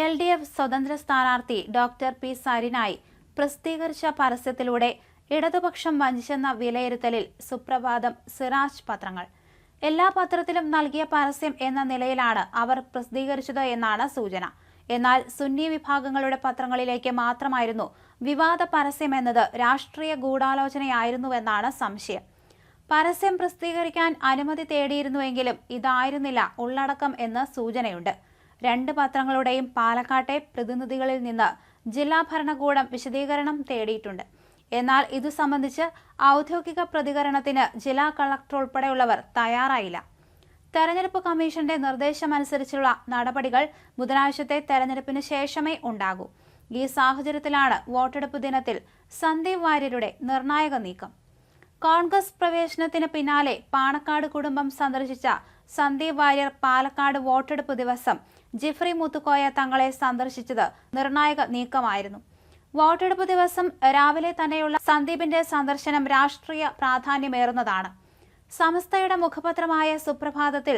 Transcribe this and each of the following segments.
LDF സ്വതന്ത്ര സ്ഥാനാർത്ഥി doctor P സരിനായി പ്രസിദ്ധീകരിച്ച പരസ്യത്തിലൂടെ ഇടതുപക്ഷം വഞ്ചിച്ചെന്ന വിലയിരുത്തലിൽ സുപ്രഭാതം, സിറാജ് പത്രങ്ങൾ. എല്ലാ പത്രത്തിലും നൽകിയ പരസ്യം എന്ന നിലയിലാണ് അവർ പ്രസിദ്ധീകരിച്ചത് എന്നാണ് സൂചന. എന്നാൽ സുന്നി വിഭാഗങ്ങളുടെ പത്രങ്ങളിലേക്ക് മാത്രമായിരുന്നു വിവാദ പരസ്യം എന്നത് രാഷ്ട്രീയ ഗൂഢാലോചനയായിരുന്നുവെന്നാണ് സംശയം. പരസ്യം പ്രസിദ്ധീകരിക്കാൻ അനുമതി തേടിയിരുന്നുവെങ്കിലും ഇതായിരുന്നില്ല ഉള്ളടക്കം എന്ന് സൂചനയുണ്ട്. രണ്ട് പത്രങ്ങളുടെയും പാലക്കാട്ടെ പ്രതിനിധികളിൽ നിന്ന് ജില്ലാ ഭരണകൂടം വിശദീകരണം തേടിയിട്ടുണ്ട്. എന്നാൽ ഇതു സംബന്ധിച്ച് ഔദ്യോഗിക പ്രതികരണത്തിന് ജില്ലാ കളക്ടർ ഉൾപ്പെടെയുള്ളവർ തയ്യാറായില്ല. തെരഞ്ഞെടുപ്പ് കമ്മീഷന്റെ നിർദ്ദേശമനുസരിച്ചുള്ള നടപടികൾ ബുധനാഴ്ചത്തെ തെരഞ്ഞെടുപ്പിന് ശേഷമേ ഉണ്ടാകൂ. ഈ സാഹചര്യത്തിലാണ് വോട്ടെടുപ്പ് ദിനത്തിൽ സന്ദീപ് വാര്യരുടെ നിർണായക നീക്കം. കോൺഗ്രസ് പ്രവേശനത്തിന് പിന്നാലെ പാണക്കാട് കുടുംബം സന്ദർശിച്ച സന്ദീപ് വാര്യർ പാലക്കാട് വോട്ടെടുപ്പ് ദിവസം ജിഫ്രി മുത്തുക്കോയ തങ്ങളെ സന്ദർശിച്ചത് നിർണായക നീക്കമായിരുന്നു. വോട്ടെടുപ്പ് ദിവസം രാവിലെ തന്നെയുള്ള സന്ദീപിന്റെ സന്ദർശനം രാഷ്ട്രീയ പ്രാധാന്യമേറുന്നതാണ്. സമസ്തയുടെ മുഖപത്രമായ സുപ്രഭാതത്തിൽ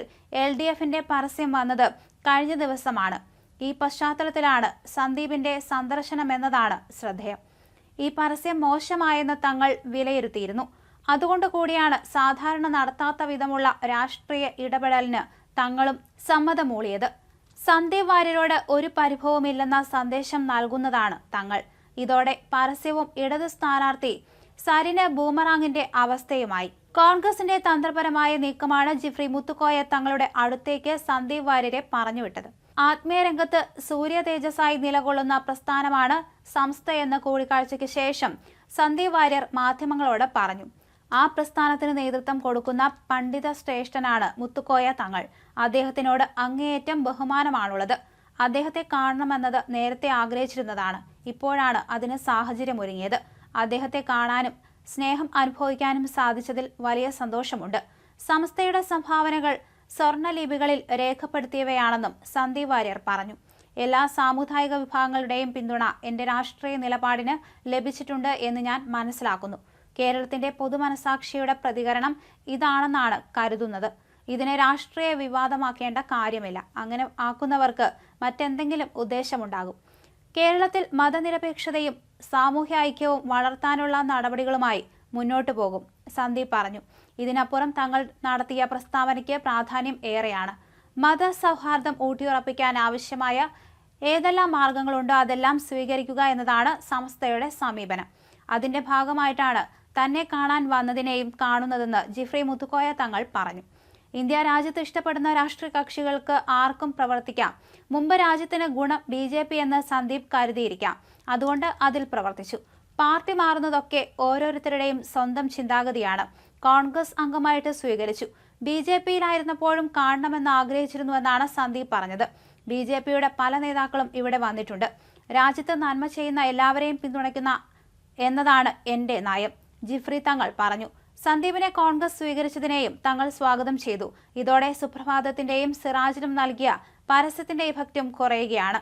LDFന്റെ പരസ്യം വന്നത് കഴിഞ്ഞ ദിവസമാണ്. ഈ പശ്ചാത്തലത്തിലാണ് സന്ദീപിന്റെ സന്ദർശനമെന്നതാണ് ശ്രദ്ധേയം. ഈ പരസ്യം മോശമായെന്ന് തങ്ങൾ വിലയിരുത്തിയിരുന്നു. അതുകൊണ്ട് കൂടിയാണ് സാധാരണ നടത്താത്ത വിധമുള്ള രാഷ്ട്രീയ ഇടപെടലിന് തങ്ങളും സമ്മതമൂളിയത്. സന്ദീപ് വാര്യരോട് ഒരു പരിഭവമില്ലെന്ന സന്ദേശം നൽകുന്നതാണ് തങ്ങൾ. ഇതോടെ പരസ്യവും ഇടത് സ്ഥാനാർത്ഥി സരിന് ബൂമറാങ്ങിന്റെ അവസ്ഥയുമായി. കോൺഗ്രസിന്റെ തന്ത്രപരമായ നീക്കമാണ് ജിഫ്രി മുത്തുക്കോയ തങ്ങളുടെ അടുത്തേക്ക് സന്ദീപ് വാര്യരെ പറഞ്ഞുവിട്ടത്. ആത്മീയ രംഗത്ത് സൂര്യ തേജസ്സായി നിലകൊള്ളുന്ന പ്രസ്ഥാനമാണ് സംസ്ഥയെന്ന കൂടിക്കാഴ്ചയ്ക്ക് ശേഷം സന്ദീപ് വാര്യർ മാധ്യമങ്ങളോട് പറഞ്ഞു. ആ പ്രസ്ഥാനത്തിന് നേതൃത്വം കൊടുക്കുന്ന പണ്ഡിത ശ്രേഷ്ഠനാണ് മുത്തുക്കോയ തങ്ങൾ. അദ്ദേഹത്തിനോട് അങ്ങേയറ്റം ബഹുമാനമാണുള്ളത്. അദ്ദേഹത്തെ കാണണമെന്നത് നേരത്തെ ആഗ്രഹിച്ചിരുന്നതാണ്. ഇപ്പോഴാണ് അതിന് സാഹചര്യമൊരുങ്ങിയത്. അദ്ദേഹത്തെ കാണാനും സ്നേഹം അനുഭവിക്കാനും സാധിച്ചതിൽ വലിയ സന്തോഷമുണ്ട്. സംസ്ഥയുടെ സംഭാവനകൾ സ്വർണ്ണലിപികളിൽ രേഖപ്പെടുത്തിയവയാണെന്നും സന്ദീപ് വാര്യർ പറഞ്ഞു. എല്ലാ സാമുദായിക വിഭാഗങ്ങളുടെയും പിന്തുണ എന്റെ രാഷ്ട്രീയ നിലപാടിന് ലഭിച്ചിട്ടുണ്ട് എന്ന് ഞാൻ മനസ്സിലാക്കുന്നു. കേരളത്തിന്റെ പൊതുമനസാക്ഷിയുടെ പ്രതികരണം ഇതാണെന്നാണ് കരുതുന്നത്. ഇതിനെ രാഷ്ട്രീയ വിവാദമാക്കേണ്ട കാര്യമില്ല. അങ്ങനെ ആക്കുന്നവർക്ക് മറ്റെന്തെങ്കിലും ഉദ്ദേശമുണ്ടാകും. കേരളത്തിൽ മതനിരപേക്ഷതയും സാമൂഹ്യ ഐക്യവും വളർത്താനുള്ള നടപടികളുമായി മുന്നോട്ടു പോകും, സന്ദീപ് പറഞ്ഞു. ഇതിനപ്പുറം തങ്ങൾ നടത്തിയ പ്രസ്താവനയ്ക്ക് പ്രാധാന്യം ഏറെയാണ്. മതസൗഹാർദ്ദം ഊട്ടിയുറപ്പിക്കാൻ ആവശ്യമായ ഏതെല്ലാം മാർഗങ്ങളുണ്ടോ അതെല്ലാം സ്വീകരിക്കുക എന്നതാണ് സംസ്ഥയുടെ സമീപനം. അതിന്റെ ഭാഗമായിട്ടാണ് തന്നെ കാണാൻ വന്നതിനെയും കാണുന്നതെന്ന് ജിഫ്രി മുത്തുക്കോയ തങ്ങൾ പറഞ്ഞു. ഇന്ത്യ രാജ്യത്ത് ഇഷ്ടപ്പെടുന്ന രാഷ്ട്രീയ കക്ഷികൾക്ക് ആർക്കും പ്രവർത്തിക്കാം. മുമ്പ് രാജ്യത്തിന് ഗുണം BJP എന്ന് സന്ദീപ് കരുതിയിരിക്കാം. അതുകൊണ്ട് അതിൽ പ്രവർത്തിച്ചു. പാർട്ടി മാറുന്നതൊക്കെ ഓരോരുത്തരുടെയും സ്വന്തം ചിന്താഗതിയാണ്. കോൺഗ്രസ് അംഗമായിട്ട് സ്വീകരിച്ചു. BJPയിലായിരുന്നപ്പോഴും കാണണമെന്ന് ആഗ്രഹിച്ചിരുന്നുവെന്നാണ് സന്ദീപ് പറഞ്ഞത്. BJPയുടെ പല നേതാക്കളും ഇവിടെ വന്നിട്ടുണ്ട്. രാജ്യത്ത് നന്മ ചെയ്യുന്ന എല്ലാവരെയും പിന്തുണയ്ക്കുന്ന എന്നതാണ് എന്റെ നയം, ജിഫ്രി തങ്ങൾ പറഞ്ഞു. സന്ദീപിനെ കോൺഗ്രസ് സ്വീകരിച്ചതിനെയും തങ്ങൾ സ്വാഗതം ചെയ്തു. ഇതോടെ സുപ്രഭാതത്തിന്റെയും സിറാജിനും നൽകിയ പരസ്യത്തിന്റെ ഇഫക്റ്റും കുറയുകയാണ്.